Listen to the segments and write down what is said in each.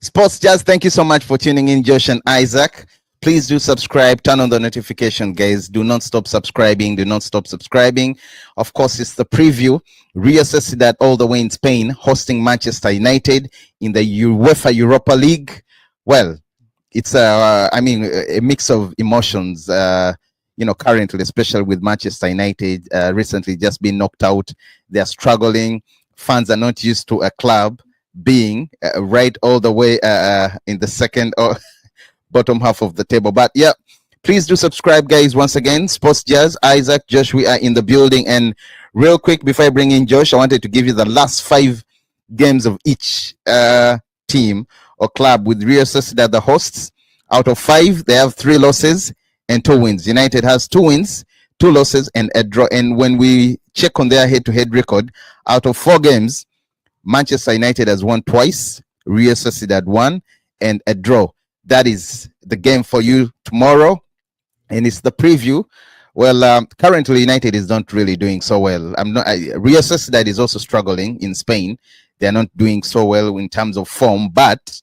Sports Jazz, thank you so much for tuning in, Josh and Isaac. Please do subscribe, turn on the notification, guys. Do not stop subscribing. Do not stop subscribing. Of course, it's the preview. Real Sociedad all the way in Spain, hosting Manchester United in the UEFA Europa League. Well, it's a mix of emotions. Currently, especially with Manchester United, recently just been knocked out. They're struggling. Fans are not used to a club being right all the way in the second or bottom half of the table. But yeah, please do subscribe, guys. Once again, Sports Jazz, Isaac, Josh, we are in the building. And real quick, before I bring in Josh, I wanted to give you the last 5 games of each team or club, with Real Sociedad the hosts. Out of 5, they have 3 losses and 2 wins. United has 2 wins, 2 losses, and a draw. And when we check on their head-to-head record, out of 4 games, Manchester United has won twice, Real Sociedad won, and a draw. That is the game for you tomorrow, and it's the preview. Well, currently United is not really doing so well. Real Sociedad is also struggling in Spain. They're not doing so well in terms of form. But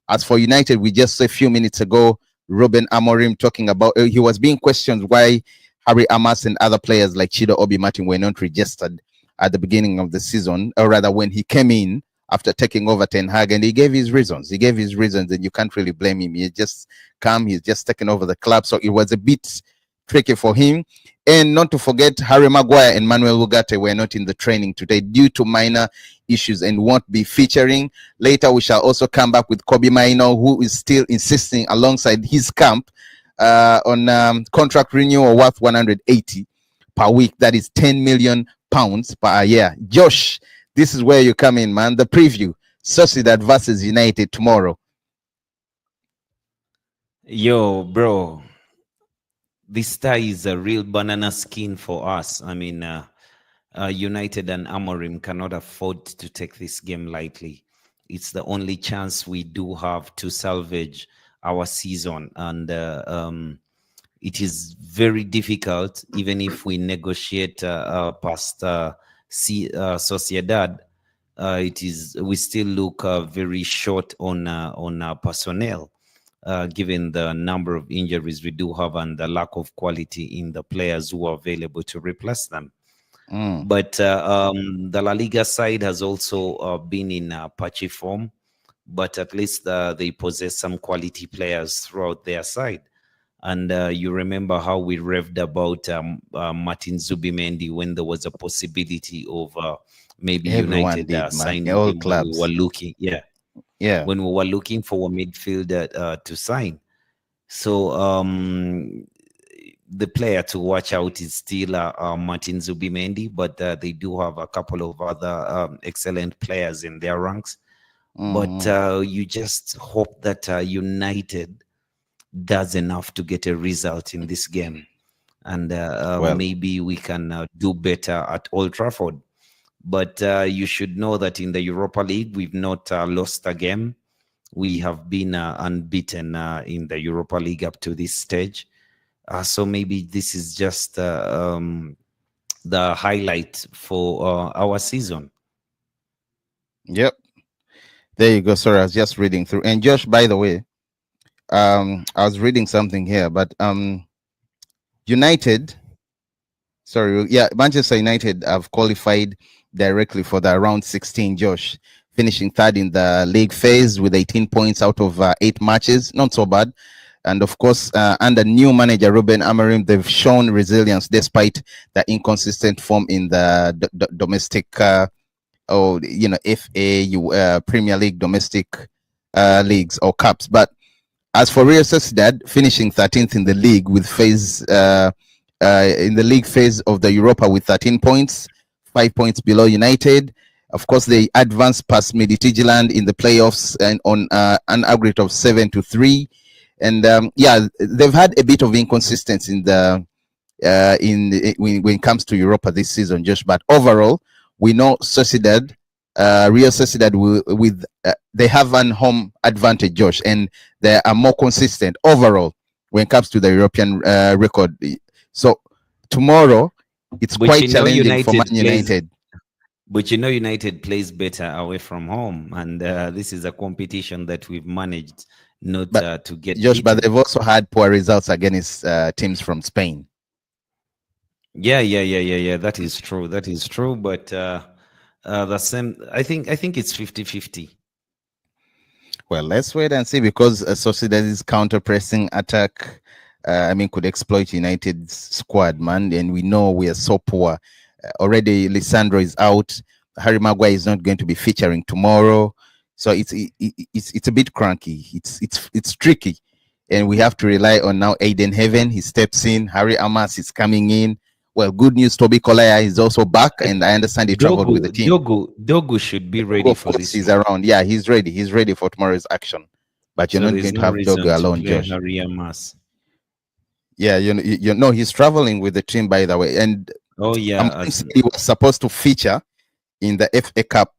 as for United, we just saw a few minutes ago Ruben Amorim talking about, he was being questioned why Harry Amas and other players like Chido Obi Martin were not registered at the beginning of the season, or rather when he came in after taking over Ten Hag, and he gave his reasons. And you can't really blame him. He's just taken over the club, so it was a bit tricky for him. And not to forget, Harry Maguire and Manuel Ugarte were not in the training today due to minor issues and won't be featuring. Later, we shall also come back with Kobe Maino, who is still insisting alongside his camp on contract renewal worth 180 per week. That is 10 million pounds per year. Josh, this is where you come in, man. The preview: Sociedad versus United tomorrow. Yo, bro, this tie is a real banana skin for us. I mean, United and Amorim cannot afford to take this game lightly. It's the only chance we do have to salvage our season, and it is very difficult. Even if we negotiate past Sociedad, we still look very short on personnel, given the number of injuries we do have and the lack of quality in the players who are available to replace them. But the La Liga side has also been in patchy form, but at least they possess some quality players throughout their side. And you remember how we revved about Martin Zubimendi when there was a possibility of maybe Everyone United signing all him. clubs. We were looking, when we were looking for a midfielder to sign. So the player to watch out is still Martin Zubimendi, but they do have a couple of other excellent players in their ranks. But you just hope that United does enough to get a result in this game, and maybe we can do better at Old Trafford. But you should know that in the Europa League, we've not lost a game. We have been unbeaten in the Europa League up to this stage. So maybe this is just the highlight for our season. Yep. There you go. Sorry, I was just reading through. And Josh, by the way, I was reading something here, but Manchester United have qualified directly for the round 16, Josh, finishing third in the league phase with 18 points out of 8 matches. Not so bad. And of course, under new manager Ruben Amorim, they've shown resilience despite the inconsistent form in the domestic FA, Premier League domestic leagues or cups. But as for Real Sociedad, finishing 13th in the league with in the league phase of the Europa with 13 points, 5 points below United. Of course, they advanced past Midtjylland in the playoffs and on an aggregate of 7-3. And they've had a bit of inconsistency in the when it comes to Europa this season, Josh. But overall, we know Sociedad, Real Sociedad, they have an home advantage, Josh, and they are more consistent overall when it comes to the European record. So tomorrow, it's quite challenging for Man United. But you know, United plays better away from home, and this is a competition that we've managed not But to get Josh, but beaten. they've also had poor results against teams from Spain. Yeah. That is true. That is true. But the same. I think it's 50-50. Well, let's wait and see, because Sociedad's counter-pressing attack, could exploit United's squad, man. And we know we are so poor. Already, Lisandro is out. Harry Maguire is not going to be featuring tomorrow, so it's a bit cranky. It's tricky, and we have to rely on now Aiden Heaven. He steps in. Harry Amas is coming in. Well, good news. Toby Kolaya is also back, and I understand he traveled with the team. Dogu should be ready Of for course, this he's one. around. Yeah, he's ready. He's ready for tomorrow's action. But you're So not there's going to no have reason Dogo to alone, play Josh. Harry Amas. Yeah, you know he's traveling with the team, by the way. And Oh yeah, he was supposed to feature in the FA Cup.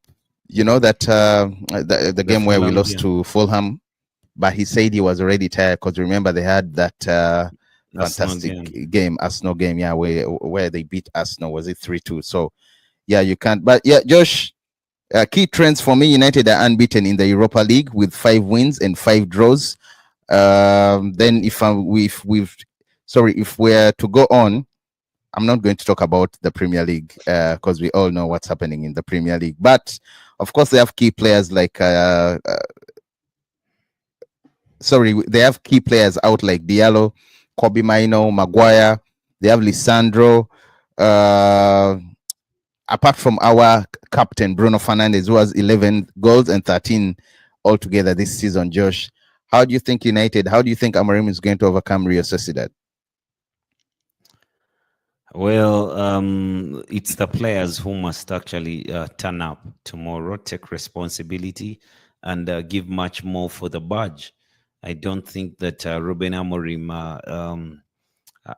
You know that the game where we Fulham lost game. to Fulham, but he said he was already tired, because remember they had that fantastic game, Arsenal game, yeah, where they beat Arsenal. Was it 3-2? So yeah, you can't. But yeah, Josh. Key trends for me: United are unbeaten in the Europa League with 5 wins and 5 draws. Then if we're to go on, I'm not going to talk about the Premier League because we all know what's happening in the Premier League. But of course, they have key players like they have key players out like Diallo, Kobe Maino, Maguire. They have Lisandro. Apart from our captain Bruno Fernandes, who has 11 goals and 13 altogether this season. Josh, how do you think Amorim is going to overcome Real Sociedad? Well, it's the players who must actually turn up tomorrow, take responsibility, and give much more for the badge. I don't think that Ruben Amorim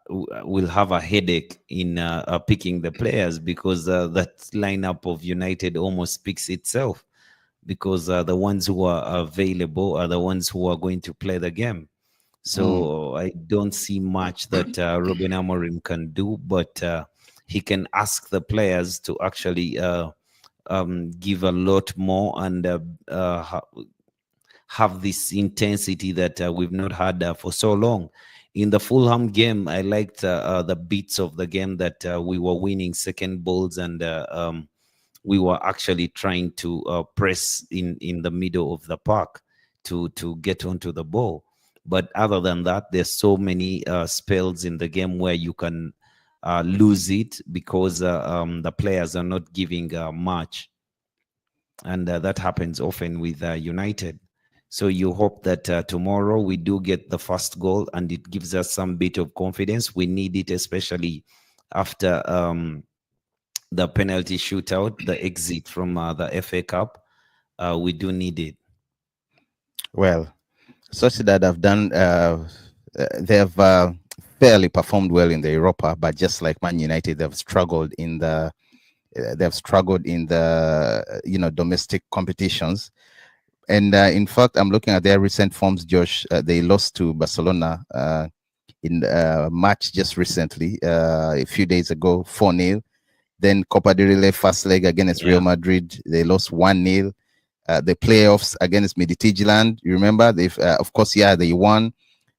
will have a headache in picking the players, because that lineup of United almost speaks itself, because the ones who are available are the ones who are going to play the game. So I don't see much that Ruben Amorim can do, but he can ask the players to actually give a lot more and have this intensity that we've not had for so long. In the Fulham game, I liked the beats of the game that we were winning second balls, and we were actually trying to press in the middle of the park to get onto the ball. But other than that, there's so many spells in the game where you can lose it because the players are not giving much, and that happens often with United. So you hope that tomorrow we do get the first goal, and it gives us some bit of confidence. We need it, especially after the penalty shootout, the exit from the FA Cup. We do need it. Well, Sociedad have done. They have fairly performed well in the Europa, but just like Man United, they've struggled in the domestic competitions. And in fact, I'm looking at their recent forms, Josh. They lost to Barcelona in a match just recently, a few days ago, 4-0. Then Copa del Rey first leg against Real Madrid, they lost 1-0. The playoffs against Midtjylland, you remember? Of course, they won,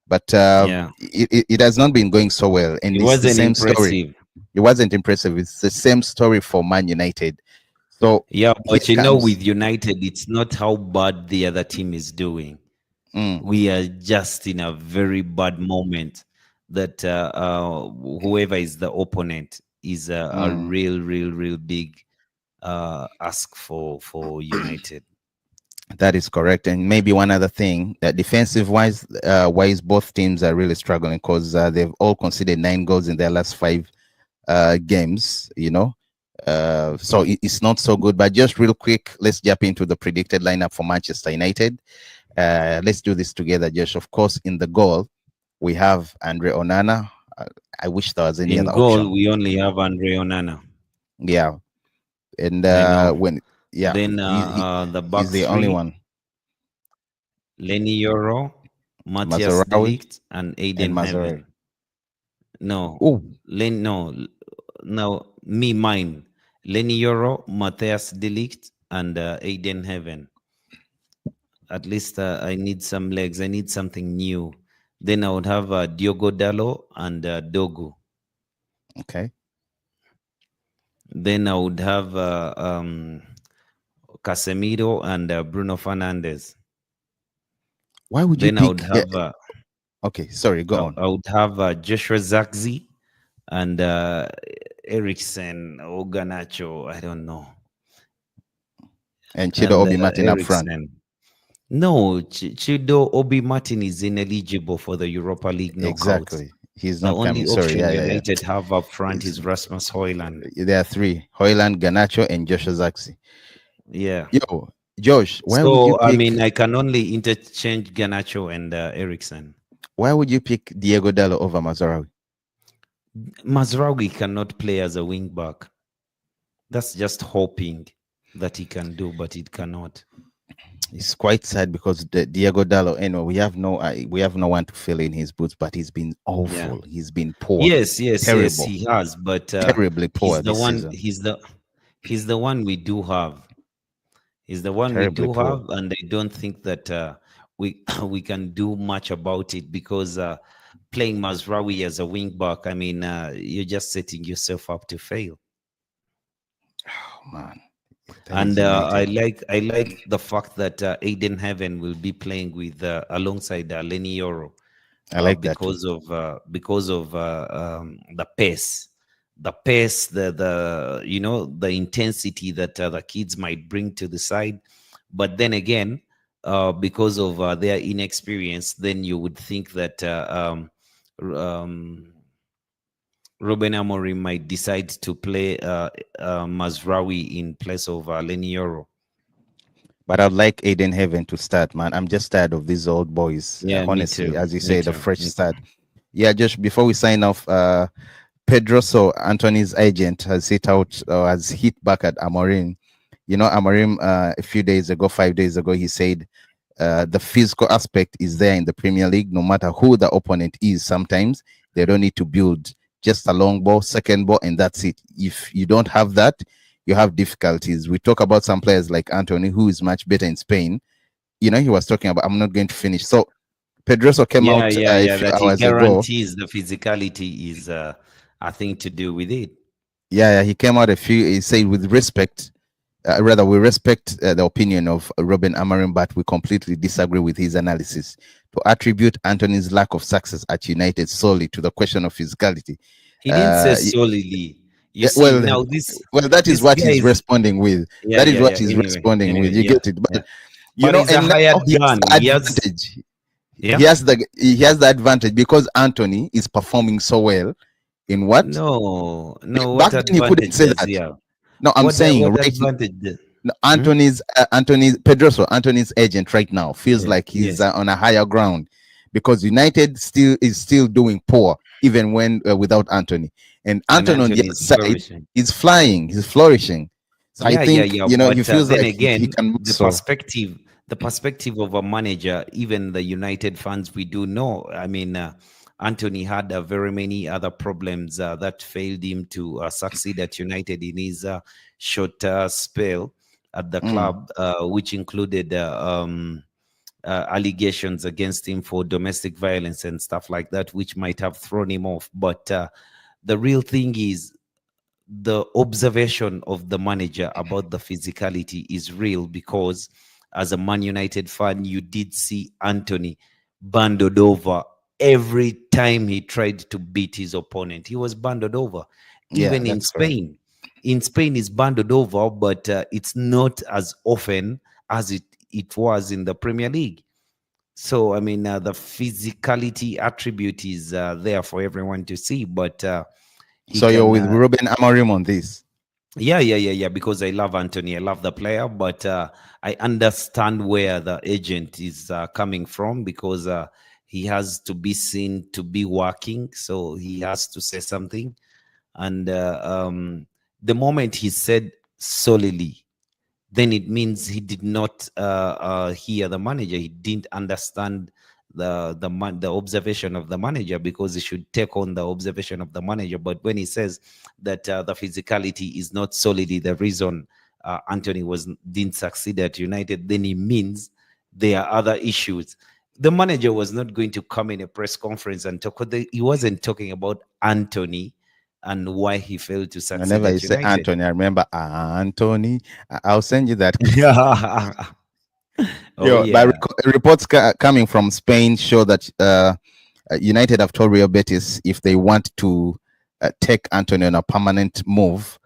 but it has not been going so well. And it it's wasn't the same impressive. Story. It wasn't impressive. It's the same story for Man United. So yeah, but with United, it's not how bad the other team is doing. We are just in a very bad moment that whoever is the opponent is a real big ask for United. That is correct. And maybe one other thing, that defensive wise, both teams are really struggling, because they've all conceded 9 goals in their last 5 games, so it's not so good. But just real quick, let's jump into the predicted lineup for Manchester United. Let's do this together, Josh. Of course, in the goal, we have Andre Onana. I wish there was any other goal, option. we only have Andre Onana. Yeah. And then the back he's the only one. Lenny Yoro, Matthias de Ligt, and Aiden Heaven. No, mine. Lenny Yoro, Matthias Delict, and Aiden Heaven. At least I need some legs. I need something new. Then I would have Diogo Dallo and Dogu. Okay. Then I would have Casemiro and Bruno Fernandes. Why would you Then I would pick? have Okay, sorry, go on. I would have Joshua Zagzi and Eriksen or Garnacho. I don't know. And Chido Obi Martin up front. No, Chido Obi Martin is ineligible for the Europa League knockouts. Exactly. He's The not only coming. option Sorry, United have up front is Rasmus Højlund. There are three: Højlund, Garnacho, and Joshua Zagzi. Yeah. Yo, Josh, why would you pick? I mean, I can only interchange Garnacho and Eriksen. Why would you pick Diego Dallo over Mazraoui? Mazraoui cannot play as a wing back. That's just hoping that he can do, but it cannot. It's quite sad because Diego Dallo, anyway, we have no one to fill in his boots, but he's been awful. Yeah. He's been poor. Yes, terrible. He has, but terribly poor. He's the one. Season. He's the one we do have. He's the one terribly we do poor. Have, and I don't think that we can do much about it because playing Mazraoui as a wing back, I mean, you're just setting yourself up to fail. Oh man. And I like the fact that Aiden Heaven will be playing with alongside Lenny Yoro. I like because of the pace, the intensity that the kids might bring to the side. But then again, because of their inexperience, then you would think that Ruben Amorim might decide to play Mazraoui in place of Lenny Yoro. But I'd like Aiden Heaven to start, man. I'm just tired of these old boys. Yeah, honestly, as you say, the fresh start. Yeah, just before we sign off, Pedroso, Anthony's agent, has hit back at Amorim. You know, Amorim, a few days ago, 5 days ago, he said the physical aspect is there in the Premier League, no matter who the opponent is. Sometimes they don't need to build. Just a long ball, second ball, and that's it. If you don't have that, you have difficulties. We talk about some players like Anthony, who is much better in Spain. You know, he was talking about, I'm not going to finish. So Pedroso came out a few hours ago. Guarantees the physicality is a thing to do with it. Yeah, he came out he said with respect, we respect the opinion of Ruben Amorim, but we completely disagree with his analysis. To attribute Anthony's lack of success at United solely to the question of physicality. He didn't say solely. That is what he's responding with. That is what he's responding with. You get it? But you know, and now he has the advantage. He has the advantage because Anthony is performing so well. In what? No. Back then he couldn't say that. No, I'm saying Anthony's Pedroso, Anthony's agent right now feels like he's on a higher ground because United is still doing poor even when without Anthony. And Anthony on the other side is flying, he's flourishing. So I think you know, he feels like again, he can the perspective of a manager, even the United fans, we do know. I mean, Anthony had very many other problems that failed him to succeed at United in his short spell at the club, which included allegations against him for domestic violence and stuff like that, which might have thrown him off. But the real thing is the observation of the manager about the physicality is real, because as a Man United fan, you did see Anthony banded over every time he tried to beat his opponent. He was banded over. Even in Spain. Correct. In Spain, he's banded over, but it's not as often as it was in the Premier League. So, I mean, the physicality attribute is there for everyone to see. But so you're with Ruben Amorim on this? Yeah. Because I love Anthony. I love the player, but I understand where the agent is coming from, because he has to be seen to be working, so he has to say something. And the moment he said solely, then it means he did not hear the manager. He didn't understand the observation of the manager, because he should take on the observation of the manager. But when he says that the physicality is not solely the reason Anthony didn't succeed at United, then he means there are other issues. The manager was not going to come in a press conference and talk. He wasn't talking about Anthony and why he failed to succeed Whenever you at say United. Anthony, I remember Anthony. I'll send you that. Yeah. Yo, but reports coming from Spain show that United have told Real Betis if they want to take Anthony on a permanent move,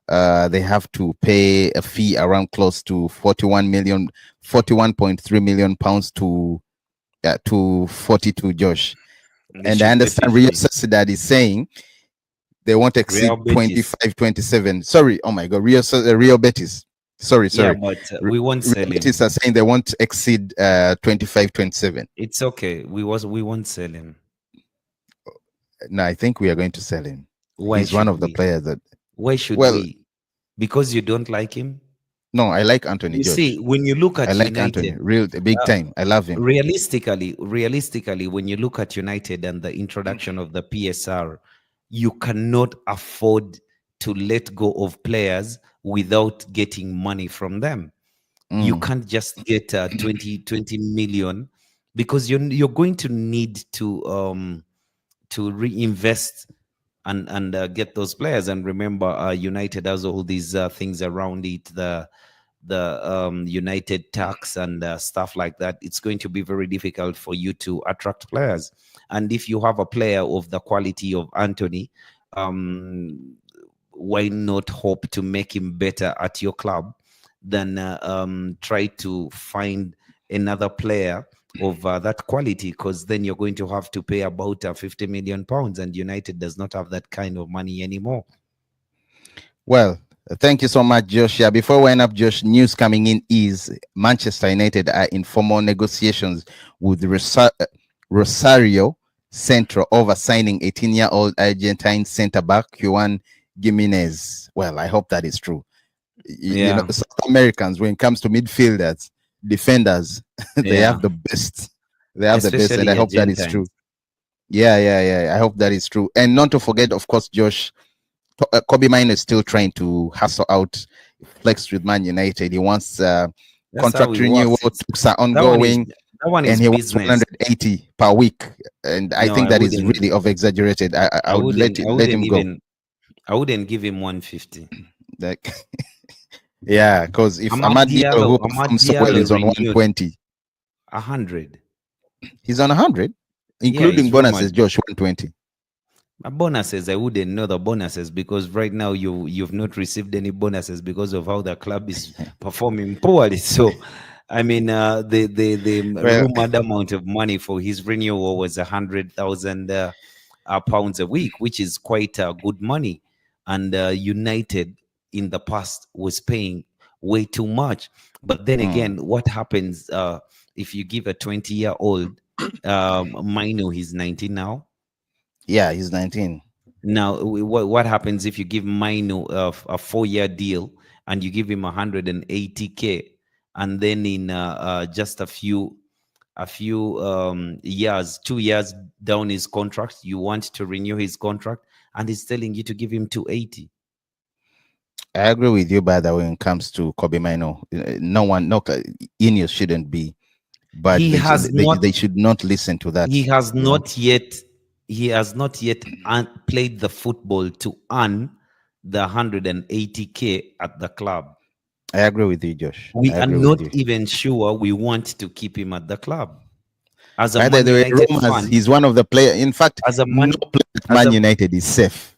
they have to pay a fee around close to 41.3 million pounds to 42, Josh. And I understand Real Sociedad is saying they won't exceed 25-27. Sorry, oh my God, Real Betis. Sorry. Yeah, but we won't sell him. Betis are saying they won't exceed 25-27. It's okay. We won't sell him. No, I think we are going to sell him. Why He's one of the players that. Why should we? Because you don't like him? No, I like Anthony. You see, when you look at I like United, Anthony, big time. I love him. Realistically, when you look at United and the introduction of the PSR, you cannot afford to let go of players without getting money from them. You can't just get 20 million, because you're going to need to reinvest and get those players. And remember, United has all these things around it, the United tax and stuff like that. It's going to be very difficult for you to attract players. And if you have a player of the quality of Anthony, why not hope to make him better at your club than try to find another player of that quality? Because then you're going to have to pay about 50 million pounds, and United does not have that kind of money anymore. Well, thank you so much, Josh. Yeah, before we end up, Josh, news coming in is Manchester United are in formal negotiations with Rosario Central over signing 18-year-old Argentine centre-back Juan Gimenez. Well, I hope that is true. You know, South Americans, when it comes to midfielders, defenders, they have the best. They have the best, and I hope that is true. Yeah. I hope that is true. And not to forget, of course, Josh, Kobe Mino is still trying to hustle out flex with Man United. He wants contract renewal, talks are ongoing, and he wants 180 per week. And I think that is really over-exaggerated. I would let him go. I wouldn't give him 150. Like, yeah, because if Amad Diallo, who performs so well, is on 120, 100. He's on 100, including bonuses. Josh, 120. Bonuses, I wouldn't know the bonuses, because right now you've not received any bonuses because of how the club is performing poorly. So, I mean, the rumored amount of money for his renewal was 100,000 pounds a week, which is quite good money. And United in the past was paying way too much. But then again, what happens if you give a 20-year-old Mino? He's 19 now. Yeah, he's 19. Now, what happens if you give Mino a 4-year deal and you give him 180k, and then in just a few years, 2 years down his contract, you want to renew his contract, and he's telling you to give him 280? I agree with you, by the way, when it comes to Kobe Mino. No Ineos shouldn't be, but they should not listen to that. He has not yet played the football to earn the 180k at the club. I agree with you, Josh. We are not even sure we want to keep him at the club. As a Man United fan, he's one of the players. In fact, no player at Man United is safe.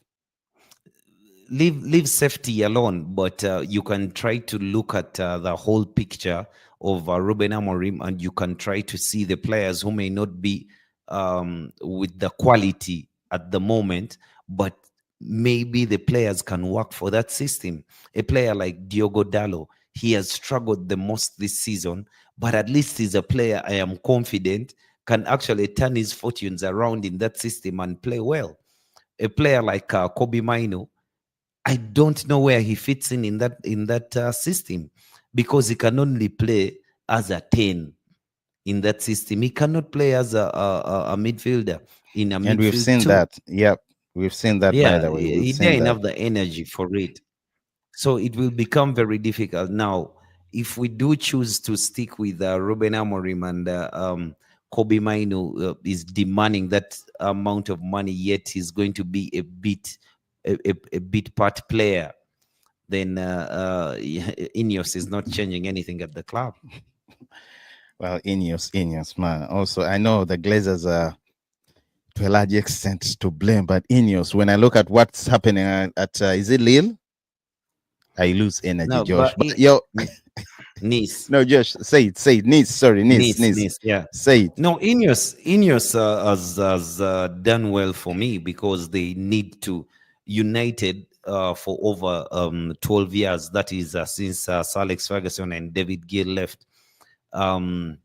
Leave safety alone, but you can try to look at the whole picture of Ruben Amorim, and you can try to see the players who may not be with the quality at the moment, but maybe the players can work for that system. A player like Diogo Dalot, he has struggled the most this season, but at least he's a player I am confident can actually turn his fortunes around in that system and play well. A player like Kobe Mino, I don't know where he fits in that system, because he can only play as a 10. in that system. He cannot play as a midfielder in a And we've midfield seen too. that. Yep. We've seen that, by Yeah, the way. We've he seen didn't that. have the energy for it. So it will become very difficult. Now, if we do choose to stick with Ruben Amorim and Kobe Mainu is demanding that amount of money, yet he's going to be a bit part player, then Ineos is not changing anything at the club. Well, Ineos, man. Also, I know the Glazers are to a large extent to blame, but Ineos, when I look at what's happening at is it Lille? I lose energy, No, Josh. but But yo, Nice. no, Josh, say it. Nice, sorry, Nice. Yeah. Say it. No, Ineos has done well for me because they need to united for over 12 years. That is since Sir Alex Ferguson and David Gill left. Um,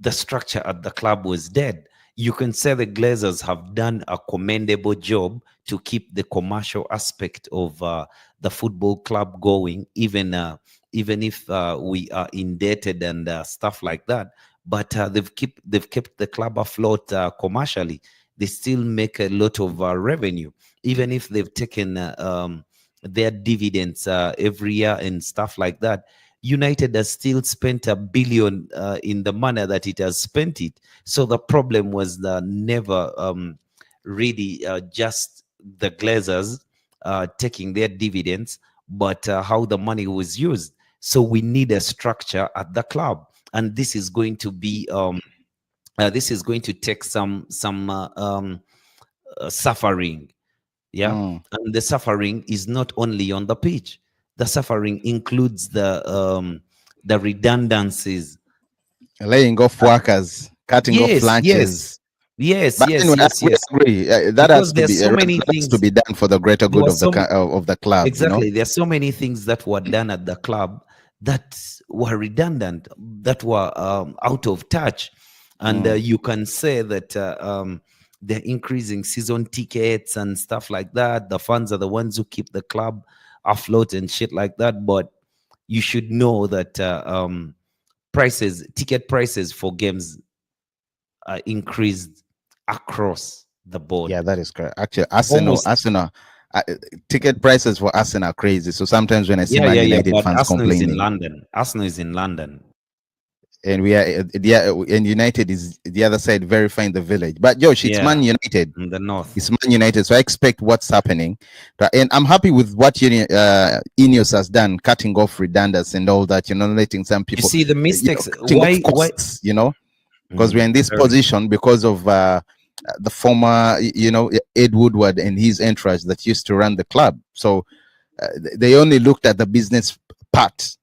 the structure at the club was dead. You can say the Glazers have done a commendable job to keep the commercial aspect of the football club going, even if we are indebted and stuff like that. But they've kept the club afloat commercially. They still make a lot of revenue, even if they've taken their dividends every year and stuff like that. United has still spent $1 billion in the manner that it has spent it. So the problem was never really just the Glazers taking their dividends, but how the money was used. So we need a structure at the club, and this is going to be this is going to take some suffering. Yeah. Mm. And the suffering is not only on the pitch. The suffering includes the redundancies. Laying off Uh, workers, cutting off yes, yes, lunches. yes, But yes, anyway, yes, we yes. agree. That has Because to there's be so many that has to things. be done for the greater There good were of the some of the club. You know. Exactly. There are so many things that were done at the club that were redundant, that were out of touch. And Mm. you can say that they're increasing season tickets and stuff like that. The fans are the ones who keep the club afloat and shit like that. But you should know that ticket prices for games are increased across the Yeah, board. that is correct. Actually, Almost. Uh, ticket prices for Arsenal are crazy. So sometimes when I see Yeah, Man yeah, yeah. United But fans Arsenal is in complaining, London. Arsenal is in London. and we are and United is the other side verifying the village. But Josh, it's Yeah, Man United. in the north. It's Man United, so I expect what's happening. And I'm happy with what Ineos has done, cutting off redundancy and all that. Letting some You people, see the mistakes. cutting off Why? costs. Because we're in this Sorry. position because of the former, Ed Woodward and his entourage that used to run the club. So they only looked at the business part,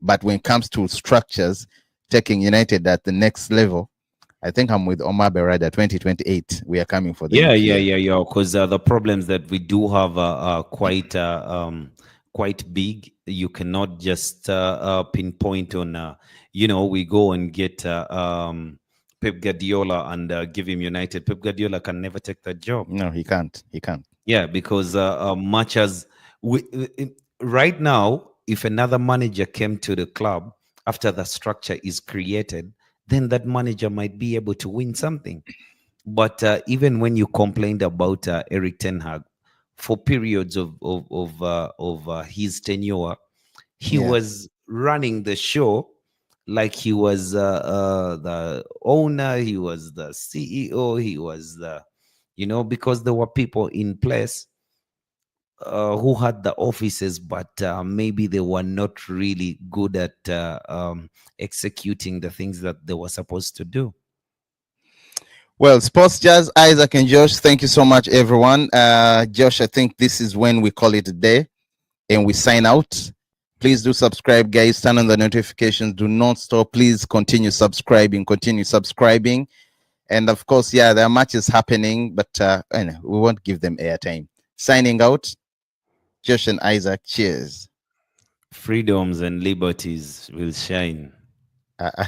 but when it comes to structures, taking United at the next level, I think I'm with Omar Berada. 2028, we are coming for the Yeah, yeah, EPL. yeah, yeah. Because the problems that we do have are quite big. You cannot just pinpoint on. We go and get Pep Guardiola and give him United. Pep Guardiola can never take that job. No, he can't. He can't. Yeah, because much as right now, if another manager came to the club after the structure is created, then that manager might be able to win something. But even when you complained about Eric Ten Hag, for periods of his tenure, he Yeah. was running the show like he was the owner, he was the CEO, he was because there were people in place who had the offices, but maybe they were not really good at executing the things that they were supposed to do. Well, Sports Jazz, Isaac and Josh, thank you so much, everyone. Josh, I think this is when we call it a day and we sign out. Please do subscribe, guys. Turn on the notifications. Do not stop. Please continue subscribing. Continue subscribing. And of course, yeah, there are matches happening, but anyway, we won't give them airtime. Signing out, Josh and Isaac. Cheers. Freedoms and liberties will shine. Uh,